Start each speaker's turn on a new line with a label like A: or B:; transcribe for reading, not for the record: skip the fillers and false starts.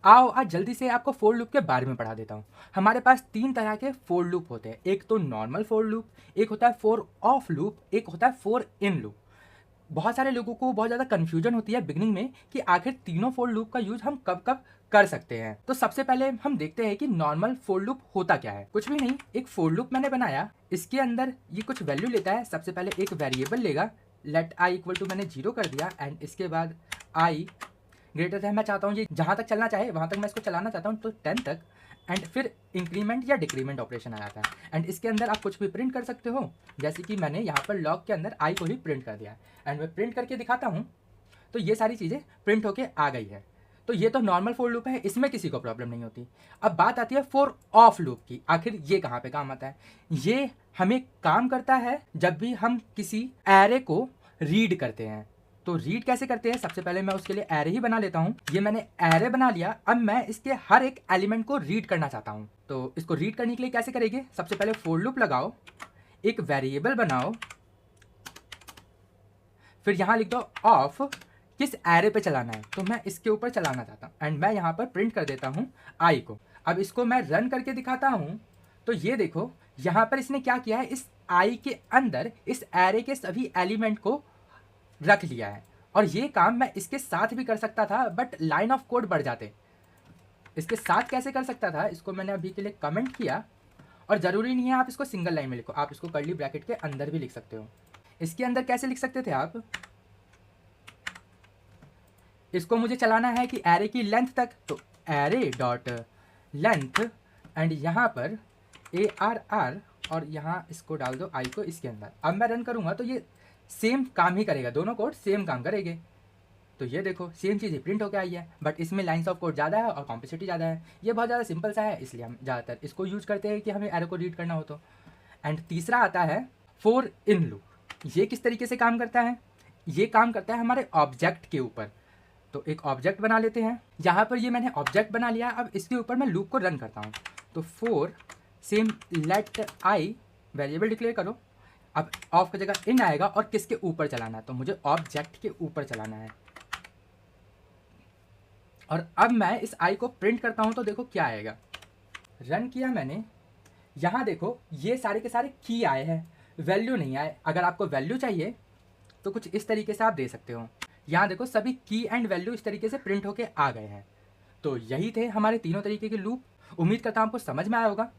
A: आओ आज जल्दी से आपको फोर लूप के बारे में पढ़ा देता हूँ। हमारे पास तीन तरह के फोर लूप होते हैं, एक तो नॉर्मल फोर लूप, एक होता है फोर ऑफ लूप, एक होता है फोर इन लूप। बहुत सारे लोगों को बहुत ज़्यादा कन्फ्यूजन होती है बिगनिंग में कि आखिर तीनों फोर लूप का यूज हम कब कब कर सकते हैं। तो सबसे पहले हम देखते हैं कि नॉर्मल फोर लूप होता क्या है। कुछ भी नहीं, एक फोर लूप मैंने बनाया, इसके अंदर ये कुछ वैल्यू लेता है। सबसे पहले एक वेरिएबल लेगा, लेट आई इक्वल टू मैंने 0 कर दिया, एंड इसके बाद आई ग्रेटर है, मैं चाहता हूँ ये जहाँ तक चलना चाहे वहाँ तक मैं इसको चलाना चाहता हूँ, तो 10 तक। एंड फिर इंक्रीमेंट या डिक्रीमेंट ऑपरेशन आ जाता है। एंड इसके अंदर आप कुछ भी प्रिंट कर सकते हो, जैसे कि मैंने यहाँ पर लॉग के अंदर आई को ही प्रिंट कर दिया। एंड मैं प्रिंट करके दिखाता हूँ, तो ये सारी चीज़ें प्रिंट होके आ गई है। तो ये तो नॉर्मल फोर लूप है, इसमें किसी को प्रॉब्लम नहीं होती। अब बात आती है फोर ऑफ लूप की। आखिर ये कहाँ पे काम आता है? ये हमें काम करता है जब भी हम किसी एरे को रीड करते हैं। तो रीड कैसे करते हैं? सबसे पहले मैं उसके लिए एरे ही बना लेता हूँ। ये मैंने एरे बना लिया। अब मैं इसके हर एक एलिमेंट को रीड करना चाहता हूँ। तो इसको रीड करने के लिए कैसे करेंगे? सबसे पहले फोर लूप लगाओ, एक वेरिएबल बनाओ, फिर यहाँ लिख दो ऑफ, किस एरे पे चलाना है, तो मैं इसके ऊपर चलाना चाहता हूँ। एंड मैं यहाँ पर प्रिंट कर देता हूँ आई को। अब इसको मैं रन करके दिखाता हूँ, तो ये देखो यहाँ पर इसने क्या किया है, इस आई के अंदर इस एरे के सभी एलिमेंट को रख लिया है। और ये काम मैं इसके साथ भी कर सकता था, बट लाइन ऑफ कोड बढ़ जाते। इसके साथ कैसे कर सकता था, इसको मैंने अभी के लिए कमेंट किया। और ज़रूरी नहीं है आप इसको सिंगल लाइन में लिखो, आप इसको कर्ली ब्रैकेट के अंदर भी लिख सकते हो। इसके अंदर कैसे लिख सकते थे आप? इसको मुझे चलाना है कि एरे की लेंथ तक, तो एरे डॉट लेंथ, एंड यहाँ पर ARR, और यहाँ इसको डाल दो आई को इसके अंदर। अब मैं रन करूँगा तो ये सेम काम ही करेगा, दोनों कोड सेम काम करेंगे। तो ये देखो सेम चीज़ ही प्रिंट होकर आई है, बट इसमें लाइन्स ऑफ कोड ज़्यादा है और कॉम्प्लेक्सिटी ज़्यादा है। ये बहुत ज़्यादा सिंपल सा है, इसलिए हम ज़्यादातर इसको यूज करते हैं कि हमें एरे को रीड करना हो तो। एंड तीसरा आता है फोर इन लूप। ये किस तरीके से काम करता है? ये काम करता है हमारे ऑब्जेक्ट के ऊपर। तो एक ऑब्जेक्ट बना लेते हैं। यहाँ पर ये मैंने ऑब्जेक्ट बना लिया। अब इसके ऊपर मैं लूप को रन करता हूँ। तो four same late I variable declare करो। अब ऑफ की जगह इन आएगा और किसके ऊपर चलाना है, तो मुझे ऑब्जेक्ट के ऊपर चलाना है। और अब मैं इस आई को प्रिंट करता हूँ, तो देखो क्या आएगा। रन किया मैंने, यहाँ देखो ये सारे के सारे की आए हैं, वैल्यू नहीं आए। अगर आपको वैल्यू चाहिए तो कुछ इस तरीके से आप दे सकते हो। यहाँ देखो सभी की एंड वैल्यू इस तरीके से प्रिंट होके आ गए हैं। तो यही थे हमारे तीनों तरीके के लूप। उम्मीद करता हूँ आपको समझ में आया होगा।